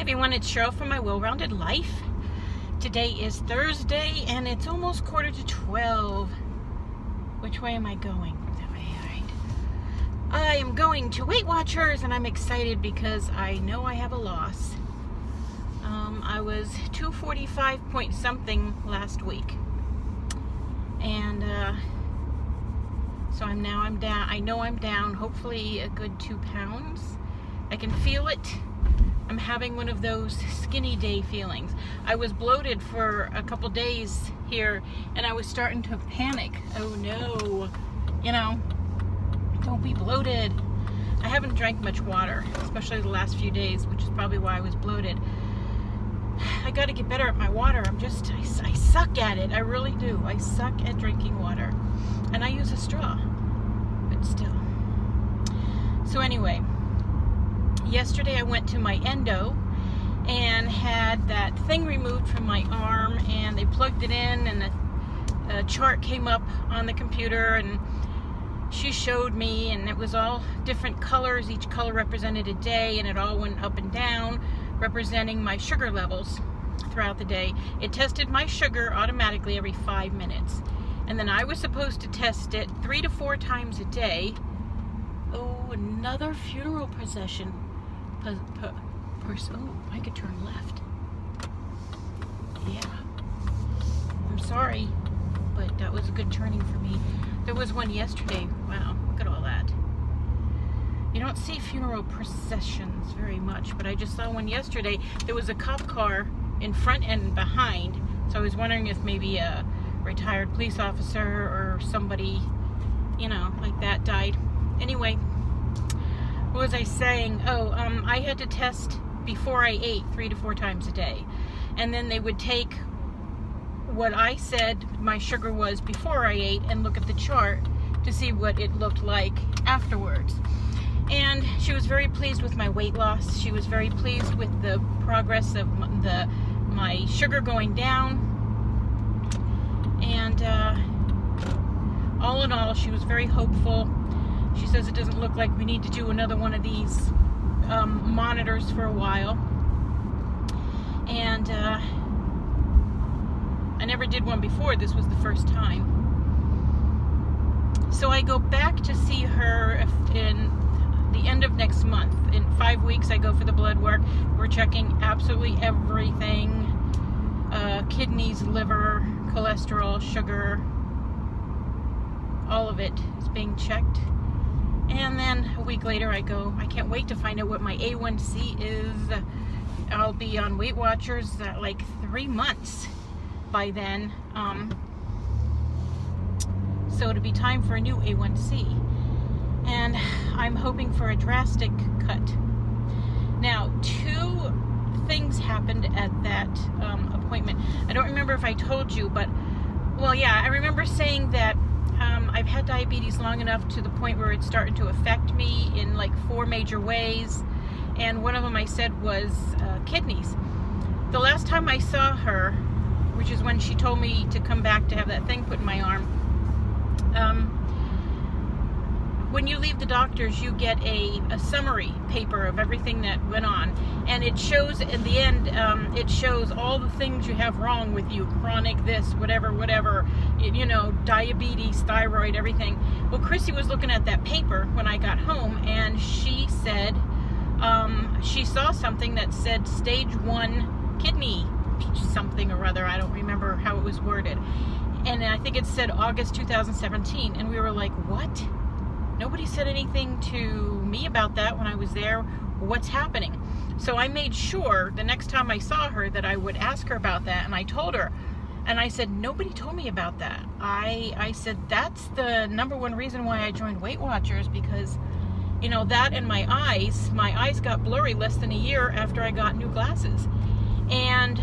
everyone, it's Cheryl from My Well-Rounded Life. Today is Thursday and it's almost 11:45. Which way am I going? That way, all right. I am going to Weight Watchers and I'm excited because I know I have a loss. I was 245 point something last week. And so I'm down. I know I'm down hopefully a good 2 pounds. I can feel it. I'm having one of those skinny day feelings. I was bloated for a couple days here and I was starting to panic. Oh no, don't be bloated. I haven't drank much water, especially the last few days, which is probably why I was bloated. I got to get better at my water. I suck at it. I really do. I suck at drinking water. And I use a straw, but still. So anyway, yesterday I went to my Endo and had that thing removed from my arm, and they plugged it in and a chart came up on the computer and she showed me, and it was all different colors. Each color represented a day and it all went up and down, representing my sugar levels throughout the day. It tested my sugar automatically every 5 minutes. And then I was supposed to test it 3 to 4 times a day. Oh, another funeral procession. Oh, I could turn left. Yeah. I'm sorry, but that was a good turning for me. There was one yesterday. Wow, look at all that. You don't see funeral processions very much, but I just saw one yesterday. There was a cop car in front and behind, so I was wondering if maybe a retired police officer or somebody, like that died. Anyway, what was I saying? I had to test before I ate 3 to 4 times a day, and then they would take what I said my sugar was before I ate and look at the chart to see what it looked like afterwards. And she was very pleased with my weight loss. She was very pleased with the progress of my sugar going down. And all in all, she was very hopeful. She says it doesn't look like we need to do another one of these monitors for a while. And I never did one before. This was the first time. So I go back to see her in the end of next month. In 5 weeks I go for the blood work. We're checking absolutely everything. Kidneys, liver, cholesterol, sugar, all of it is being checked. And then a week later I go. I can't wait to find out what my A1C is. I'll be on Weight Watchers like 3 months by then. So it'll be time for a new A1C. And I'm hoping for a drastic cut. Now, 2 things happened at that appointment. I don't remember if I told you, but, well, yeah, I remember saying that I've had diabetes long enough to the point where it's starting to affect me in like 4 major ways. And one of them I said was kidneys. The last time I saw her, which is when she told me to come back to have that thing put in my arm, when you leave the doctors, you get a summary paper of everything that went on. And it shows, at the end, it shows all the things you have wrong with you. Chronic this, whatever, diabetes, thyroid, everything. Well, Chrissy was looking at that paper when I got home, and she said she saw something that said stage 1 kidney something or other. I don't remember how it was worded. And I think it said August 2017. And we were like, what? Nobody said anything to me about that when I was there. What's happening? So I made sure the next time I saw her that I would ask her about that, and I told her. And I said, nobody told me about that. I said, that's the #1 reason why I joined Weight Watchers, because, that and my eyes got blurry less than a year after I got new glasses. And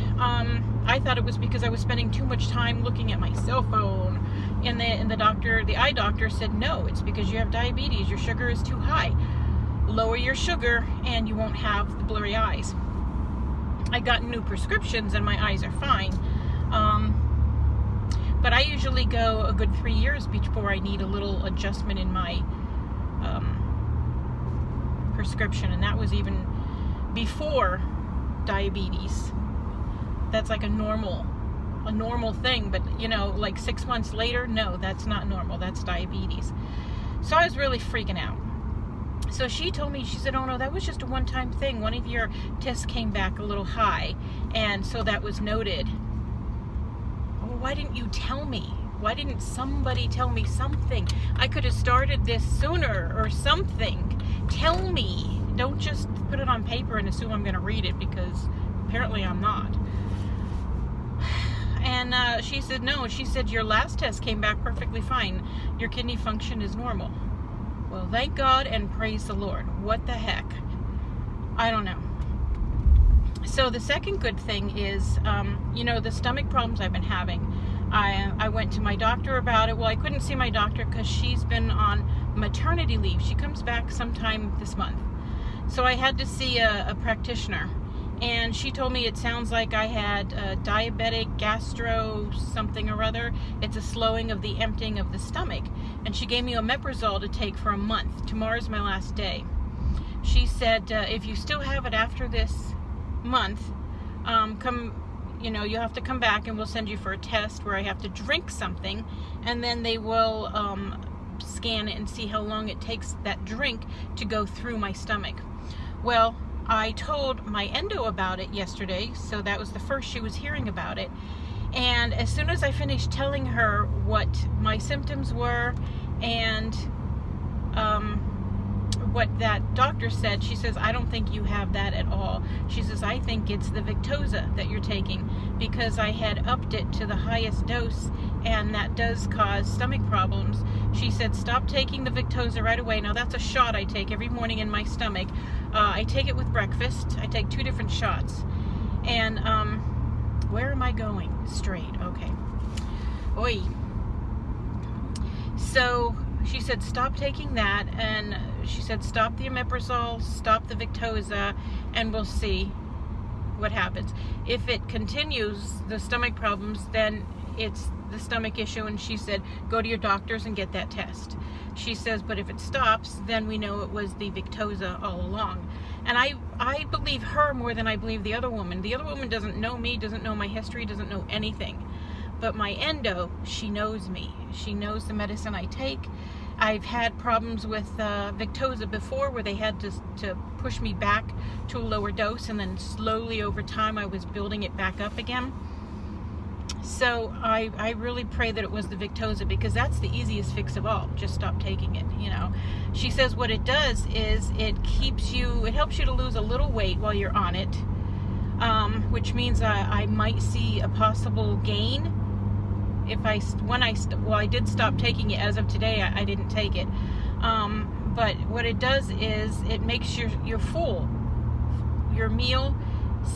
I thought it was because I was spending too much time looking at my cell phone. And the eye doctor said, no, it's because you have diabetes. Your sugar is too high. Lower your sugar and you won't have the blurry eyes. I got new prescriptions and my eyes are fine. But I usually go a good 3 years before I need a little adjustment in my prescription. And that was even before diabetes. That's like a normal thing, but you know, like 6 months later, no, that's not normal. That's diabetes. So I was really freaking out. So she told me, she said, oh no, that was just a one-time thing. One of your tests came back a little high, and so that was noted. Well, why didn't you tell me? Why didn't somebody tell me something? I could have started this sooner or something. Tell me. Don't just put it on paper and assume I'm going to read it, because apparently I'm not. And she said, no. She said, your last test came back perfectly fine. Your kidney function is normal. Well, thank God and praise the Lord. What the heck? I don't know. So the second good thing is, you know, the stomach problems I've been having. I went to my doctor about it. Well, I couldn't see my doctor because she's been on maternity leave. She comes back sometime this month. So I had to see a practitioner. And she told me it sounds like I had diabetic gastro something or other. It's a slowing of the emptying of the stomach. And she gave me omeprazole to take for a month. Tomorrow's my last day. She said, if you still have it after this month, you know, you'll have to come back and we'll send you for a test where I have to drink something, and then they will scan it and see how long it takes that drink to go through my stomach. Well, I told my endo about it yesterday, so that was the first she was hearing about it. And as soon as I finished telling her what my symptoms were and what that doctor said, she says, I don't think you have that at all. She says, I think it's the Victoza that you're taking, because I had upped it to the highest dose, and that does cause stomach problems. She said, stop taking the Victoza right away. Now, that's a shot I take every morning in my stomach. I take it with breakfast. I take 2 different shots. And where am I going? Straight. Okay. Oi. So she said, stop taking that, and she said, stop the omeprazole, stop the Victoza, and we'll see what happens. If it continues, the stomach problems, then it's the stomach issue, and she said, go to your doctors and get that test. She says, but if it stops, then we know it was the Victoza all along. And I believe her more than I believe the other woman. The other woman doesn't know me, doesn't know my history, doesn't know anything. But my endo, she knows me. She knows the medicine I take. I've had problems with Victoza before, where they had to push me back to a lower dose, and then slowly over time I was building it back up again. So I really pray that it was the Victoza, because that's the easiest fix of all. Just stop taking it, you know. She says what it does is it helps you to lose a little weight while you're on it, which means I might see a possible gain. I did stop taking it as of today. I didn't take it. But what it does is it makes you full. Your meal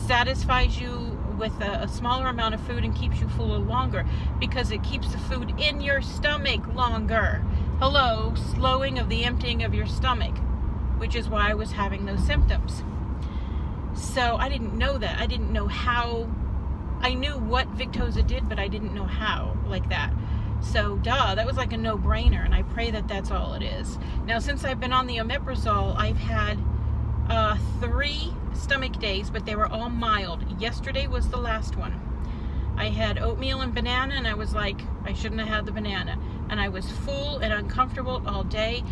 satisfies you with a smaller amount of food and keeps you full longer, because it keeps the food in your stomach longer. Hello, slowing of the emptying of your stomach, which is why I was having those symptoms. So I didn't know that. I didn't know how. I knew what Victoza did, but I didn't know how, like that. So, that was like a no-brainer, and I pray that that's all it is. Now, since I've been on the omeprazole, I've had 3 stomach days, but they were all mild. Yesterday was the last one. I had oatmeal and banana, and I was like, I shouldn't have had the banana. And I was full and uncomfortable all day.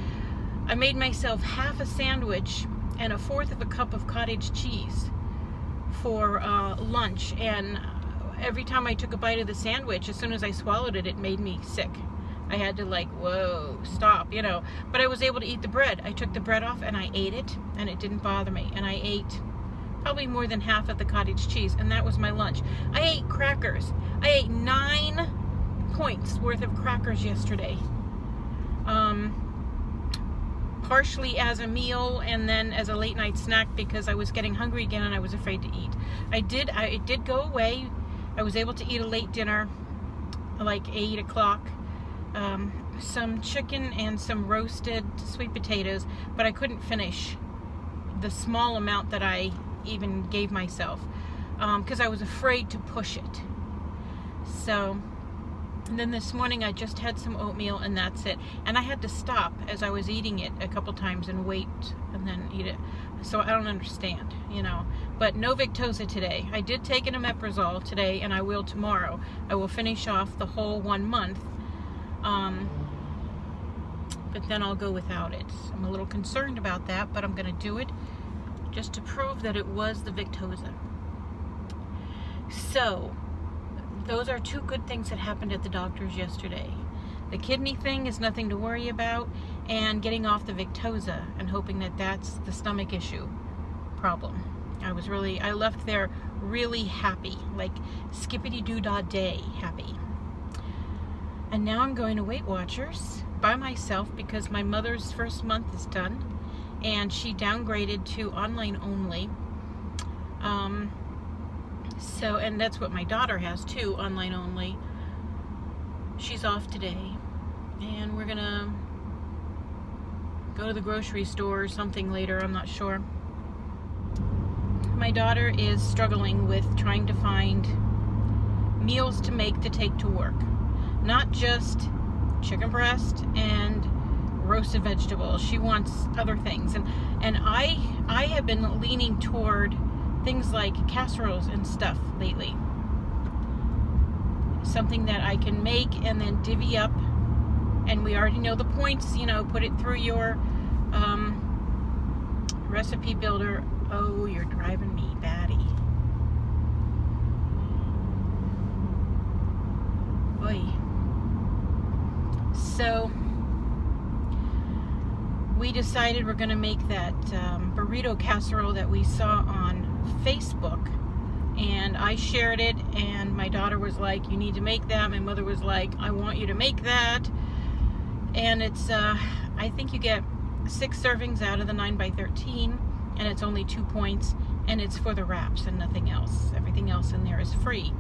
I made myself half a sandwich and 1/4 of a cup of cottage cheese for lunch, and every time I took a bite of the sandwich, as soon as I swallowed it, it made me sick. I had to whoa, stop, you know. But I was able to eat the bread. I took the bread off and I ate it, and it didn't bother me. And I ate probably more than half of the cottage cheese, and that was my lunch. I ate crackers. I ate 9 points worth of crackers yesterday. Partially as a meal, and then as a late night snack, because I was getting hungry again and I was afraid to eat. It did go away. I was able to eat a late dinner, like 8 o'clock. Some chicken and some roasted sweet potatoes, but I couldn't finish the small amount that I even gave myself, because I was afraid to push it. So And then this morning I just had some oatmeal and that's it. And I had to stop as I was eating it a couple times and wait and then eat it. So I don't understand, you know. But no Victoza today. I did take an omeprazole today and I will tomorrow. I will finish off the whole 1 month. But then I'll go without it. I'm a little concerned about that, but I'm going to do it just to prove that it was the Victoza. So, those are 2 good things that happened at the doctor's yesterday. The kidney thing is nothing to worry about, and getting off the Victoza and hoping that that's the stomach issue problem. I left there really happy, like skippity-doo-dah-day happy. And now I'm going to Weight Watchers by myself because my mother's first month is done and she downgraded to online only. And that's what my daughter has too, online only. She's off today and we're gonna go to the grocery store or something later, I'm not sure. My daughter is struggling with trying to find meals to make to take to work. Not just chicken breast and roasted vegetables. She wants other things. And I have been leaning toward things like casseroles and stuff lately. Something that I can make and then divvy up. And we already know the points, you know, put it through your recipe builder. Oh, you're driving me batty. Oy. So we decided we're going to make that burrito casserole that we saw on Facebook, and I shared it and my daughter was like, you need to make that. My mother was like, I want you to make that. And it's I think you get 6 servings out of the 9x13 and it's only 2 points and it's for the wraps and nothing else. Everything else in there is free.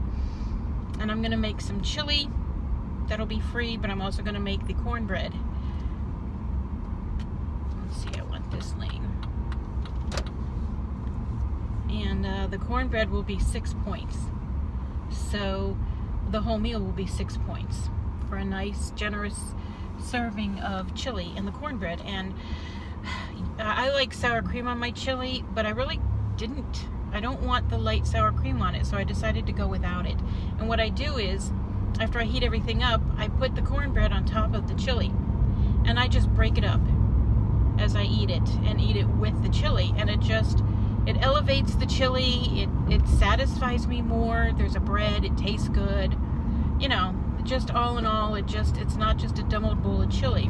And I'm going to make some chili. That'll be free, but I'm also going to make the cornbread. Let's see, I want this lane. And the cornbread will be 6 points. So the whole meal will be 6 points for a nice, generous serving of chili and the cornbread. And I like sour cream on my chili, but I really didn't. I don't want the light sour cream on it, so I decided to go without it. And what I do is, after I heat everything up, I put the cornbread on top of the chili and I just break it up as I eat it and eat it with the chili, and it elevates the chili, it satisfies me more. There's a bread, it tastes good, you know, just all in all, it's not just a dumb old bowl of chili.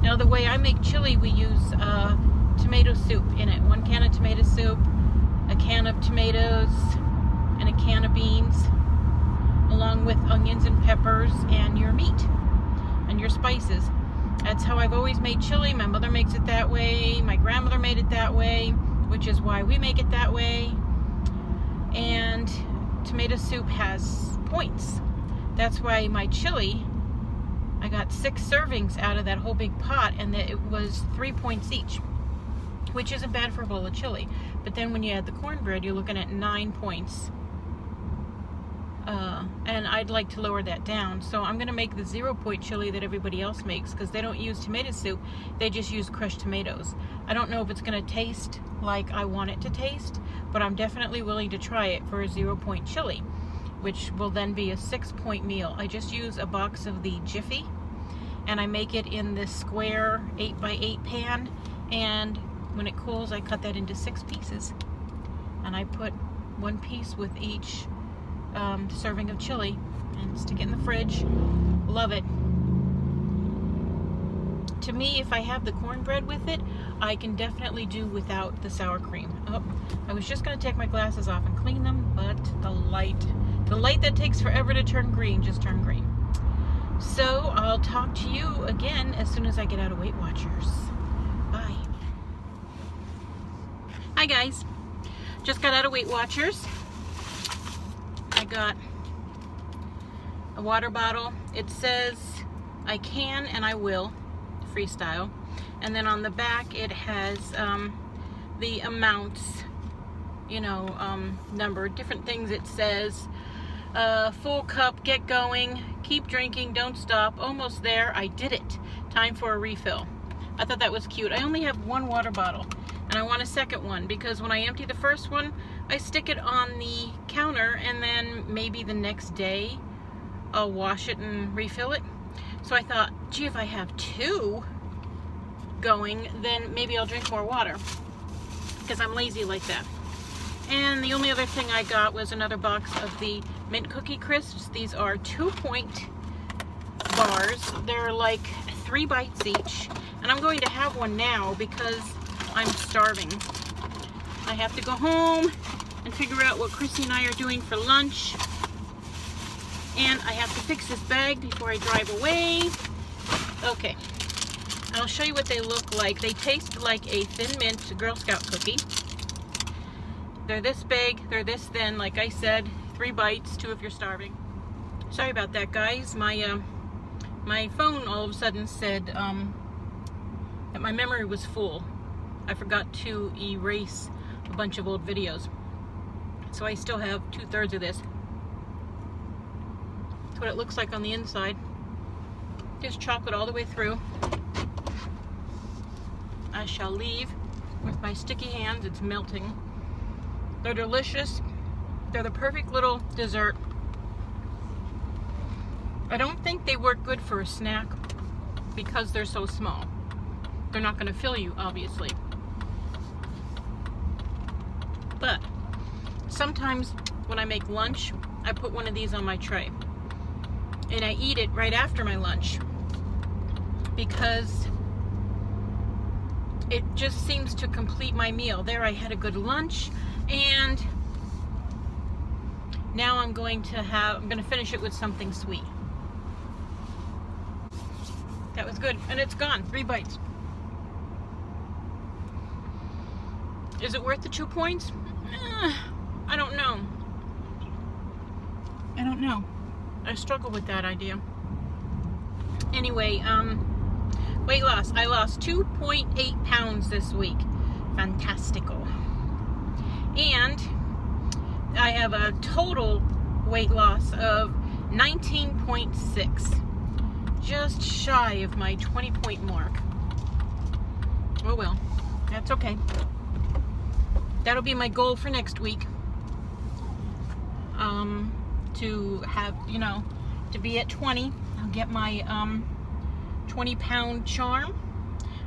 Now the way I make chili, we use tomato soup in it. 1 can of tomato soup, a can of tomatoes, and a can of beans, along with onions and peppers and your meat and your spices. That's how I've always made chili. My mother makes it that way. My grandmother made it that way, which is why we make it that way. And tomato soup has points. That's why my chili, I got 6 servings out of that whole big pot, and it was 3 points each, which isn't bad for a bowl of chili. But then when you add the cornbread, you're looking at 9 points. And I'd like to lower that down, so I'm going to make the 0 point chili that everybody else makes, because they don't use tomato soup, they just use crushed tomatoes. I don't know if it's going to taste like I want it to taste, but I'm definitely willing to try it for a 0 point chili, which will then be a 6 point meal. I just use a box of the Jiffy, and I make it in this square 8x8 pan, and when it cools I cut that into 6 pieces, and I put 1 piece with each serving of chili and stick it in the fridge. Love it. To me, if I have the cornbread with it, I can definitely do without the sour cream. Oh, I was just going to take my glasses off and clean them, but the light that takes forever to turn green just turned green. So I'll talk to you again as soon as I get out of Weight Watchers. Bye. Hi guys. Just got out of Weight Watchers. I got a water bottle. It says I can and I will, freestyle. And then on the back it has the amounts, you know, number, different things it says. Full cup, get going, keep drinking, don't stop, almost there, I did it. Time for a refill. I thought that was cute. I only have one water bottle, and I want a second one because when I empty the first one, I stick it on the counter, and then maybe the next day I'll wash it and refill it. So I thought, gee, if I have two going, then maybe I'll drink more water because I'm lazy like that. And the only other thing I got was another box of the mint cookie crisps. These are 2-point bars. They're like 3 bites each, and I'm going to have one now because I'm starving. I have to go home and figure out what Chrissy and I are doing for lunch, and I have to fix this bag before I drive away. Okay, I'll show you what they look like. They taste like a Thin Mint Girl Scout cookie. They're this big, they're this thin, like I said, 3 bites, 2 if you're starving. Sorry about that, guys. My phone all of a sudden said that my memory was full. I forgot to erase a bunch of old videos. So I still have 2/3 of this. That's what it looks like on the inside. Just chocolate all the way through. I shall leave with my sticky hands. It's melting. They're delicious. They're the perfect little dessert. I don't think they work good for a snack because they're so small. They're not going to fill you, obviously. But sometimes when I make lunch, I put one of these on my tray. And I eat it right after my lunch because it just seems to complete my meal. There I had a good lunch, and now I'm going to finish it with something sweet. That was good, and it's gone. 3 bites. Is it worth the 2 points? I don't know. I don't know. I struggle with that idea. Anyway, weight loss. I lost 2.8 pounds this week. Fantastical. And I have a total weight loss of 19.6. Just shy of my 20-point mark. Oh well, that's okay. That'll be my goal for next week. To have, to be at 20. I'll get my 20-pound charm.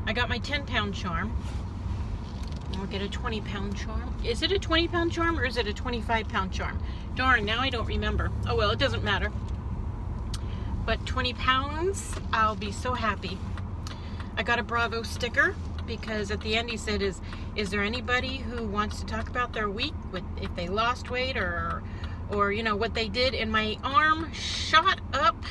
I got my 10-pound charm. I'll get a 20-pound charm. Is it a 20-pound charm or is it a 25-pound charm? Darn, now I don't remember. Oh well, it doesn't matter. But 20 pounds, I'll be so happy. I got a Bravo sticker because at the end he said, is there anybody who wants to talk about their week, with if they lost weight or what they did? And my arm shot up.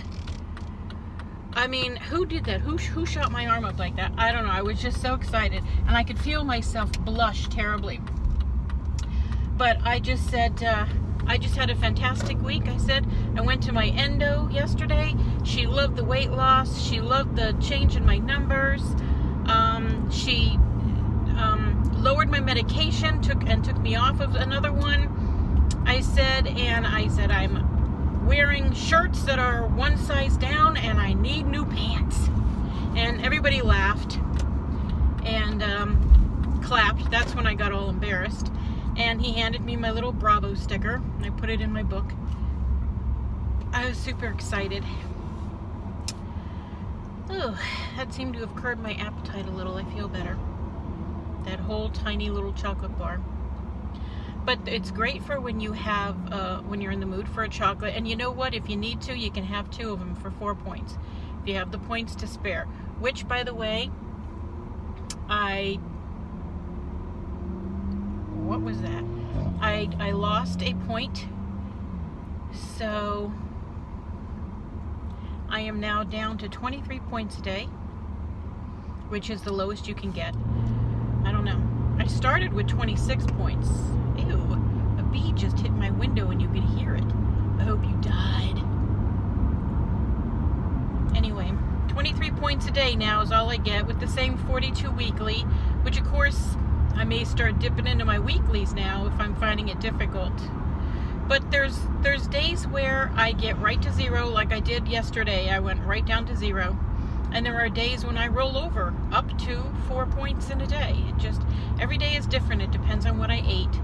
I mean, who did that? Who shot my arm up like that? I don't know. I was just so excited, and I could feel myself blush terribly. But I just said, I just had a fantastic week. I said, I went to my Endo yesterday. She loved the weight loss. She loved the change in my numbers. She lowered my medication, took me off of another one. I said, I'm wearing shirts that are one size down, and I need new pants. And everybody laughed and clapped. That's when I got all embarrassed. And he handed me my little Bravo sticker. I put it in my book. I was super excited. Oh, that seemed to have curbed my appetite a little. I feel better. That whole tiny little chocolate bar. But it's great for when you have, when you're in the mood for a chocolate. And you know what? If you need to, you can have 2 of them for 4 points. If you have the points to spare. Which, by the way, what was that? I lost a point. So I am now down to 23 points a day, which is the lowest you can get. I don't know. I started with 26 points. Ew, a bee just hit my window and you could hear it. I hope you died. Anyway, 23 points a day now is all I get, with the same 42 weekly, which of course I may start dipping into my weeklies now if I'm finding it difficult. But there's days where I get right to zero, like I did yesterday. I went right down to zero. And there are days when I roll over up to 4 points in a day. Every day is different. It depends on what I ate.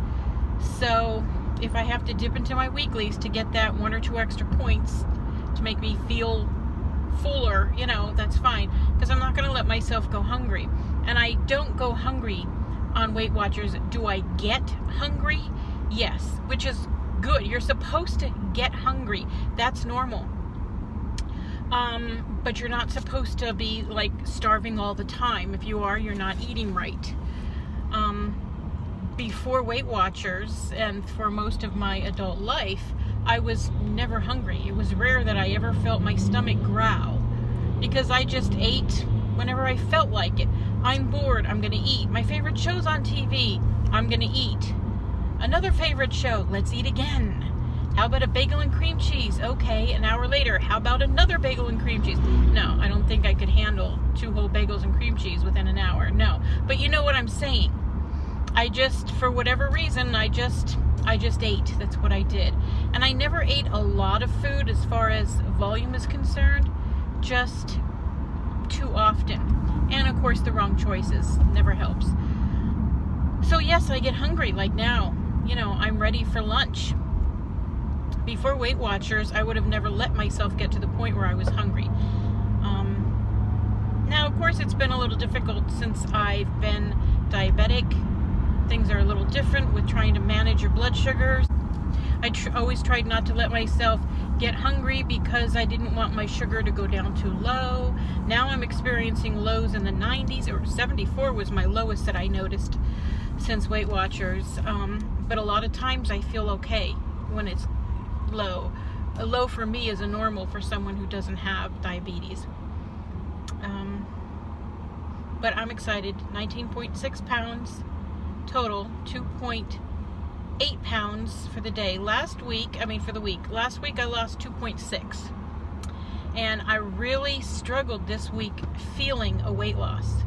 So if I have to dip into my weeklies to get that 1 or 2 extra points to make me feel fuller, that's fine. Because I'm not going to let myself go hungry. And I don't go hungry on Weight Watchers. Do I get hungry? Yes, which is good. You're supposed to get hungry. That's normal. But you're not supposed to be like starving all the time. If you are, you're not eating right. Before Weight Watchers and for most of my adult life, I was never hungry. It was rare that I ever felt my stomach growl because I just ate whenever I felt like it. I'm bored, I'm gonna eat. My favorite show's on TV, I'm gonna eat. Another favorite show, let's eat again. How about a bagel and cream cheese? Okay, an hour later, how about another bagel and cream cheese? No, I don't think I could handle 2 whole bagels and cream cheese within an hour, no. But you know what I'm saying. For whatever reason, I just ate. That's what I did. And I never ate a lot of food as far as volume is concerned, just too often. And of course, the wrong choices never helps. So yes, I get hungry like now. I'm ready for lunch. Before Weight Watchers, I would have never let myself get to the point where I was hungry. Now, of course, it's been a little difficult since I've been diabetic. Things are a little different with trying to manage your blood sugars. I always tried not to let myself get hungry because I didn't want my sugar to go down too low. Now I'm experiencing lows in the 90s, or 74 was my lowest that I noticed since Weight Watchers. But a lot of times I feel okay when it's low. A low for me is a normal for someone who doesn't have diabetes. But I'm excited. 19.6 pounds total, 2.8 pounds for the day. Last week I lost 2.6. And I really struggled this week feeling a weight loss.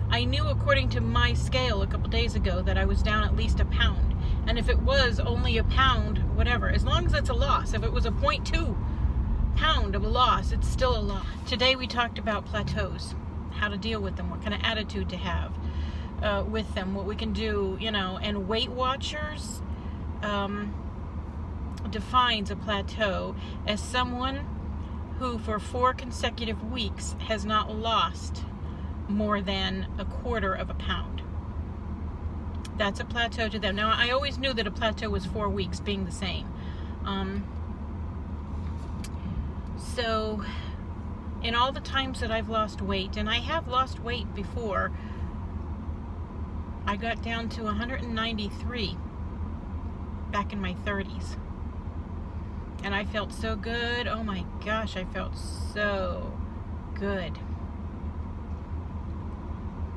I knew according to my scale a couple days ago that I was down at least a pound. And if it was only a pound, whatever, as long as it's a loss, if it was a 0.2 pound of a loss, it's still a loss. Today we talked about plateaus, how to deal with them, what kind of attitude to have with them, what we can do, and Weight Watchers defines a plateau as someone who for 4 consecutive weeks has not lost more than 1/4 of a pound. That's a plateau to them. Now, I always knew that a plateau was 4 weeks being the same. So in all the times that I've lost weight, and I have lost weight before, I got down to 193 back in my 30s. And I felt so good. Oh my gosh, I felt so good.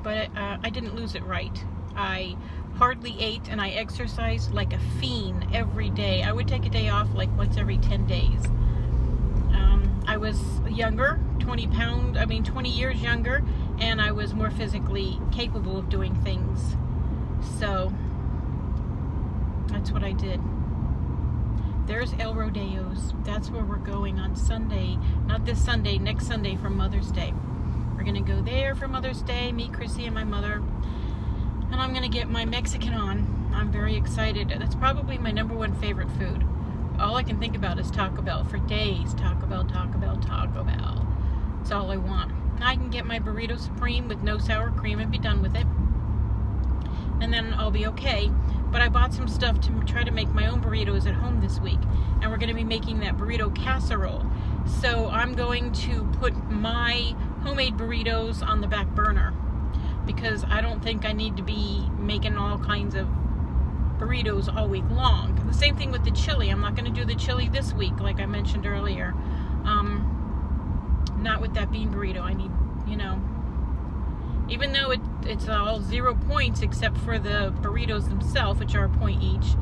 But I didn't lose it right. I hardly ate and I exercised like a fiend every day. I would take a day off like once every 10 days. I was younger, 20 years younger, and I was more physically capable of doing things. So that's what I did. There's El Rodeos. That's where we're going on Sunday. Not this Sunday, next Sunday for Mother's Day. We're going to go there for Mother's Day, meet Chrissy and my mother. And I'm going to get my Mexican on. I'm very excited. That's probably my #1 favorite food. All I can think about is Taco Bell for days. Taco Bell, Taco Bell, Taco Bell. That's all I want. I can get my burrito supreme with no sour cream and be done with it. And then I'll be okay. But I bought some stuff to try to make my own burritos at home this week. And we're going to be making that burrito casserole. So I'm going to put my homemade burritos on the back burner, because I don't think I need to be making all kinds of burritos all week long. The same thing with the chili. I'm not going to do the chili this week like I mentioned earlier. Not with that bean burrito. I need, even though it's all 0 points except for the burritos themselves, which are a point each,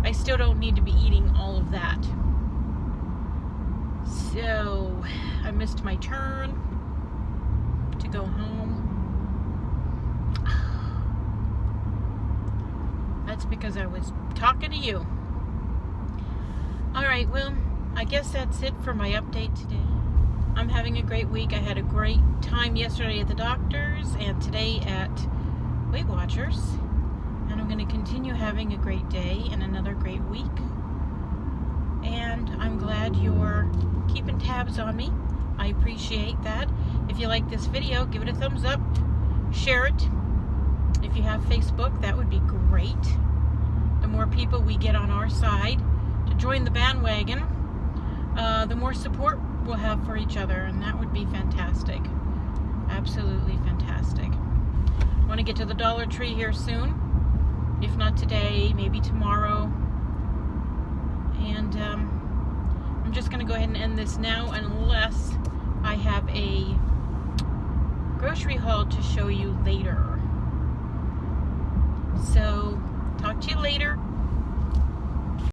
I still don't need to be eating all of that. So I missed my turn to go home. That's because I was talking to you. Alright, well, I guess that's it for my update today. I'm having a great week. I had a great time yesterday at the doctor's and today at Weight Watchers. And I'm going to continue having a great day and another great week. And I'm glad you're keeping tabs on me. I appreciate that. If you like this video, give it a thumbs up. Share it. If you have Facebook, that would be great. The more people we get on our side to join the bandwagon, the more support we'll have for each other, and that would be fantastic. Absolutely fantastic. I want to get to the Dollar Tree here soon. If not today, maybe tomorrow. And I'm just going to go ahead and end this now unless I have a grocery haul to show you later. So, talk to you later.